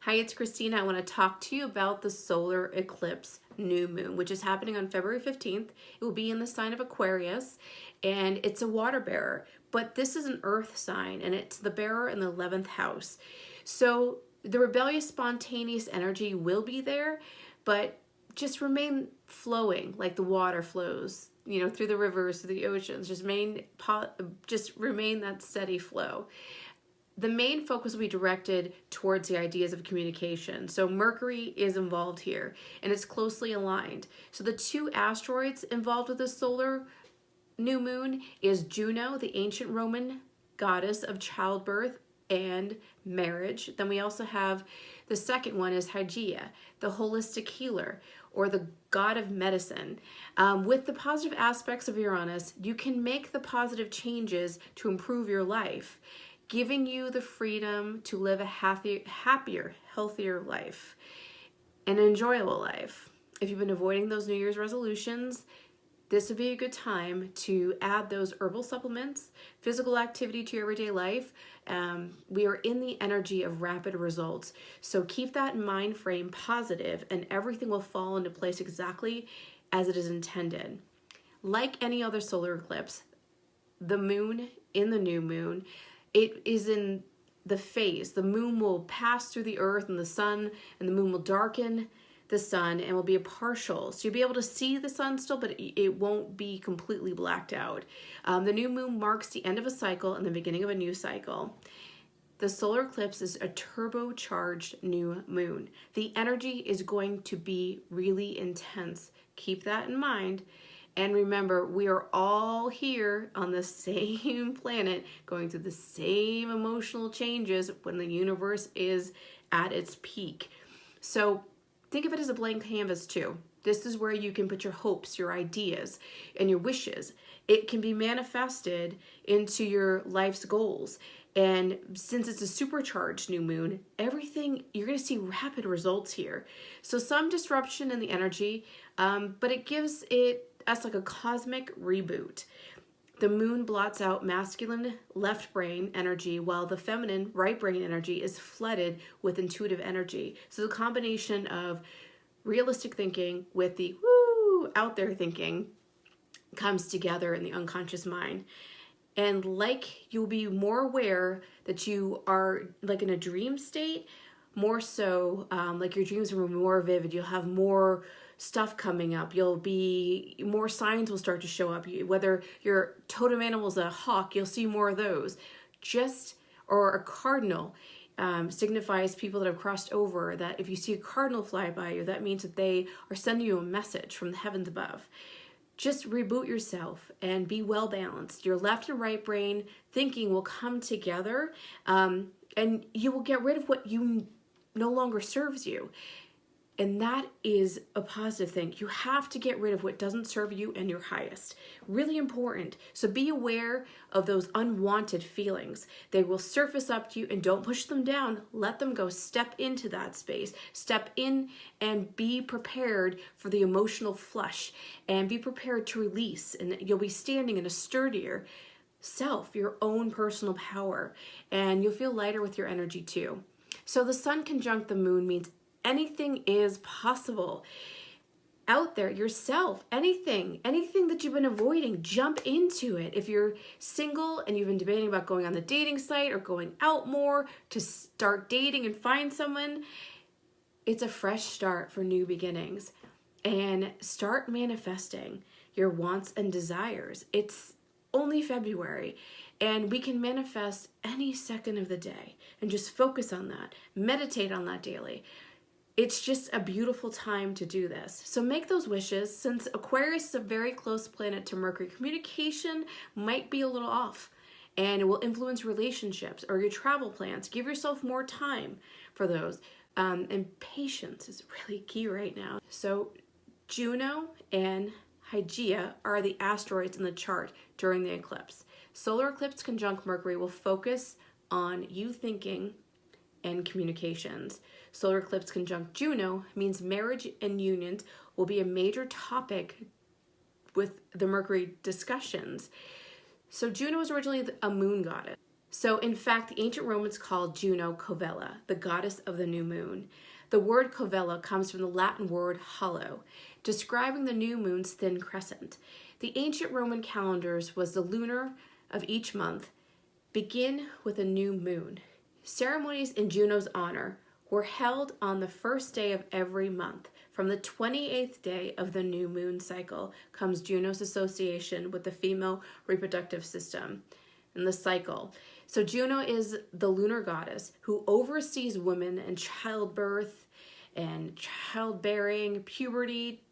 Hi, it's Christina. I want to talk to you about the solar eclipse new moon, which is happening on February 15th. It will be in the sign of Aquarius, and it's a water bearer, but this is an earth sign, and it's the bearer in the 11th house. So the rebellious, spontaneous energy will be there, but just remain flowing like the water flows, through the rivers, through the oceans. Just remain that steady flow. The main focus will be directed towards the ideas of communication. So Mercury is involved here, and it's closely aligned. So the two asteroids involved with the solar new moon is Juno, the ancient Roman goddess of childbirth and marriage. Then we also have the second one is Hygeia, the holistic healer, or the god of medicine. With the positive aspects of Uranus, you can make the positive changes to improve your life, giving you the freedom to live a happier, healthier life, an enjoyable life. If you've been avoiding those New Year's resolutions, this would be a good time to add those herbal supplements, physical activity to your everyday life. We are in the energy of rapid results. So keep that mind frame positive, and everything will fall into place exactly as it is intended. Like any other solar eclipse, the moon in the new moon, it is in the phase. The moon will pass through the earth and the sun, and the moon will darken the sun and will be a partial. So you'll be able to see the sun still, but it won't be completely blacked out. The new moon marks the end of a cycle and the beginning of a new cycle. The solar eclipse is a turbocharged new moon. The energy is going to be really intense. Keep that in mind. And remember, we are all here on the same planet going through the same emotional changes when the universe is at its peak. So think of it as a blank canvas too. This is where you can put your hopes, your ideas, and your wishes. It can be manifested into your life's goals. And since it's a supercharged new moon, you're going to see rapid results here. So some disruption in the energy, but it gives us like a cosmic reboot. The moon blots out masculine left brain energy, while the feminine right brain energy is flooded with intuitive energy. So the combination of realistic thinking with the out there thinking comes together in the unconscious mind. And you'll be more aware that you are like in a dream state, more so like your dreams are more vivid. You'll have more stuff coming up. More signs will start to show up. Whether your totem animal is a hawk, you'll see more of those. Or a cardinal signifies people that have crossed over, that if you see a cardinal fly by you, that means that they are sending you a message from the heavens above. Just reboot yourself and be well balanced. Your left and right brain thinking will come together, and you will get rid of what no longer serves you. And that is a positive thing. You have to get rid of what doesn't serve you and your highest. Really important. So be aware of those unwanted feelings. They will surface up to you, and don't push them down. Let them go. Step into that space. Step in and be prepared for the emotional flush, and be prepared to release. And you'll be standing in a sturdier self, your own personal power, and you'll feel lighter with your energy too. So the sun conjunct the moon means anything is possible out there, yourself, anything that you've been avoiding, jump into it. If you're single and you've been debating about going on the dating site or going out more to start dating and find someone, it's a fresh start for new beginnings. And start manifesting your wants and desires. It's only February, and we can manifest any second of the day and just focus on that. Meditate on that daily. It's just a beautiful time to do this. So make those wishes. Since Aquarius is a very close planet to Mercury, communication might be a little off, and it will influence relationships or your travel plans. Give yourself more time for those. And patience is really key right now. So Juno and Hygeia are the asteroids in the chart during the eclipse. Solar eclipse conjunct Mercury will focus on you thinking and communications. Solar eclipse conjunct Juno means marriage and unions will be a major topic with the Mercury discussions. So Juno was originally a moon goddess. So in fact, the ancient Romans called Juno Covella, the goddess of the new moon. The word covella comes from the Latin word hollow, describing the new moon's thin crescent. The ancient Roman calendars was the lunar of each month begin with a new moon. Ceremonies in Juno's honor were held on the first day of every month. From the 28th day of the new moon cycle comes Juno's association with the female reproductive system and the cycle. So Juno is the lunar goddess who oversees women and childbirth and childbearing, puberty,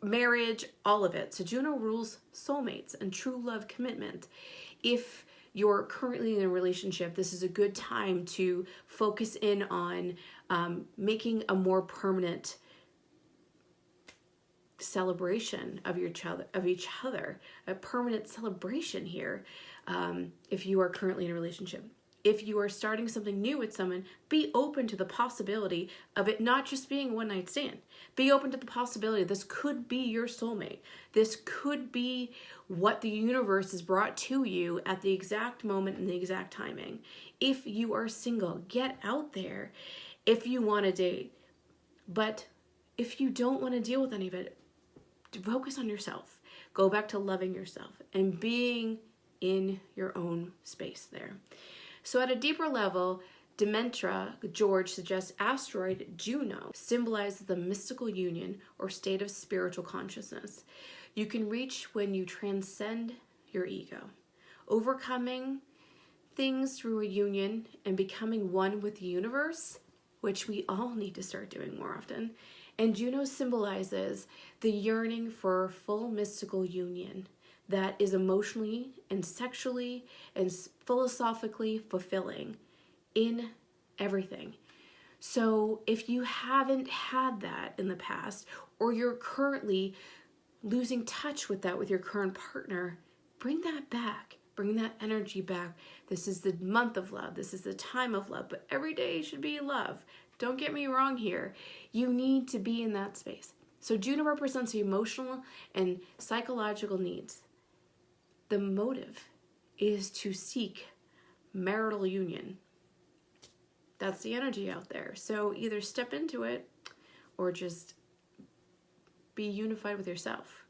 marriage, all of it. So Juno rules soulmates and true love commitment. If you're currently in a relationship, this is a good time to focus in on making a more permanent celebration of each other, a permanent celebration here. If you are currently in a relationship, if you are starting something new with someone, be open to the possibility of it not just being a one-night stand. Be open to the possibility this could be your soulmate. This could be what the universe has brought to you at the exact moment and the exact timing. If you are single, get out there if you want to date. But if you don't want to deal with any of it, focus on yourself. Go back to loving yourself and being in your own space there. So at a deeper level, Demetra George suggests asteroid Juno symbolizes the mystical union or state of spiritual consciousness you can reach when you transcend your ego, overcoming things through a union and becoming one with the universe, which we all need to start doing more often. And Juno symbolizes the yearning for full mystical union that is emotionally and sexually and philosophically fulfilling in everything. So if you haven't had that in the past, or you're currently losing touch with that with your current partner, bring that back. Bring that energy back. This is the month of love. This is the time of love, but every day should be love. Don't get me wrong here. You need to be in that space. So Juno represents the emotional and psychological needs. The motive is to seek marital union. That's the energy out there. So either step into it or just be unified with yourself.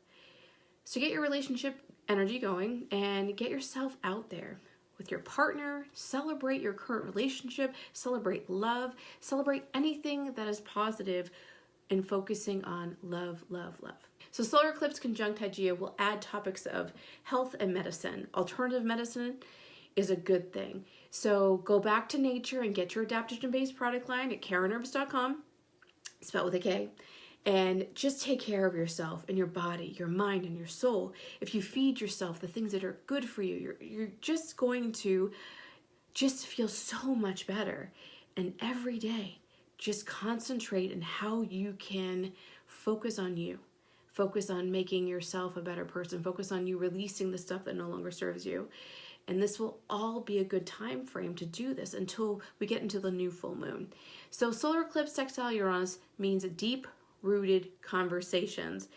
So get your relationship energy going and get yourself out there with your partner. Celebrate your current relationship, celebrate love, celebrate anything that is positive, and focusing on love, love, love. So solar eclipse conjunct Hygeia will add topics of health and medicine. Alternative medicine is a good thing. So go back to nature and get your adaptogen-based product line at KarenHerbs.com, spelled with a K. And just take care of yourself and your body, your mind, and your soul. If you feed yourself the things that are good for you, you're just going to just feel so much better. And every day, just concentrate on how you can focus on you. Focus on making yourself a better person. Focus on you releasing the stuff that no longer serves you. And this will all be a good time frame to do this until we get into the new full moon. So solar eclipse sextile Uranus means deep-rooted conversations.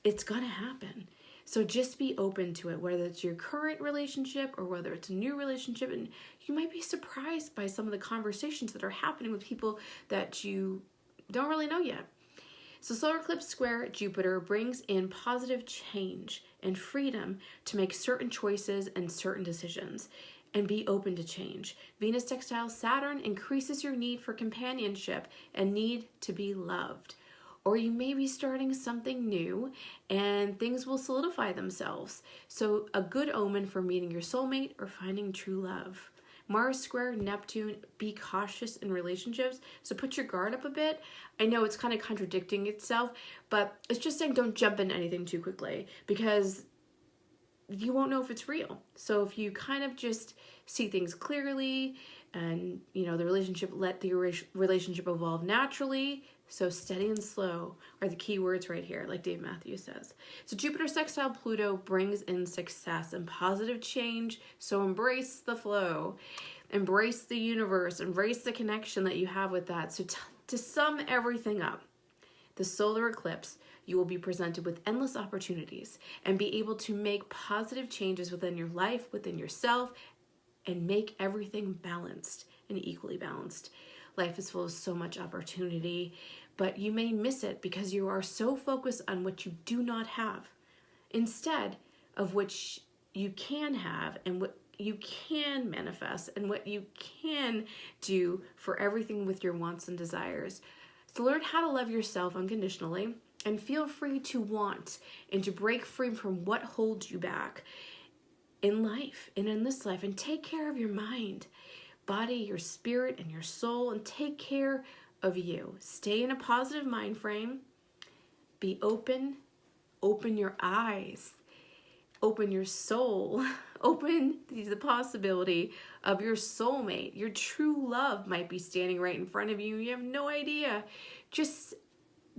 It's gonna happen. So just be open to it, whether it's your current relationship or whether it's a new relationship. And you might be surprised by some of the conversations that are happening with people that you don't really know yet. So solar eclipse square Jupiter brings in positive change and freedom to make certain choices and certain decisions and be open to change. Venus sextile Saturn increases your need for companionship and need to be loved. Or you may be starting something new and things will solidify themselves. So a good omen for meeting your soulmate or finding true love. Mars square Neptune, be cautious in relationships. So put your guard up a bit. I know it's kind of contradicting itself, but it's just saying don't jump into anything too quickly because you won't know if it's real. So if you kind of just see things clearly and, you know, the relationship, let the relationship evolve naturally. So steady and slow are the key words right here, like Dave Matthews says. So Jupiter sextile Pluto brings in success and positive change. So embrace the flow, embrace the universe, embrace the connection that you have with that. So to sum everything up, the solar eclipse, you will be presented with endless opportunities and be able to make positive changes within your life, within yourself, and make everything balanced and equally balanced. Life is full of so much opportunity, but you may miss it because you are so focused on what you do not have instead of which you can have and what you can manifest and what you can do for everything with your wants and desires. So learn how to love yourself unconditionally and feel free to want and to break free from what holds you back in life and in this life, and take care of your mind, body, your spirit, and your soul, and take care of you. Stay in a positive mind frame. Be open. Open your eyes. Open your soul. Open the possibility of your soulmate. Your true love might be standing right in front of you. You have no idea. Just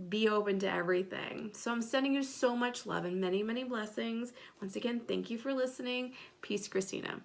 be open to everything. So I'm sending you so much love and many, many blessings. Once again, thank you for listening. Peace, Christina.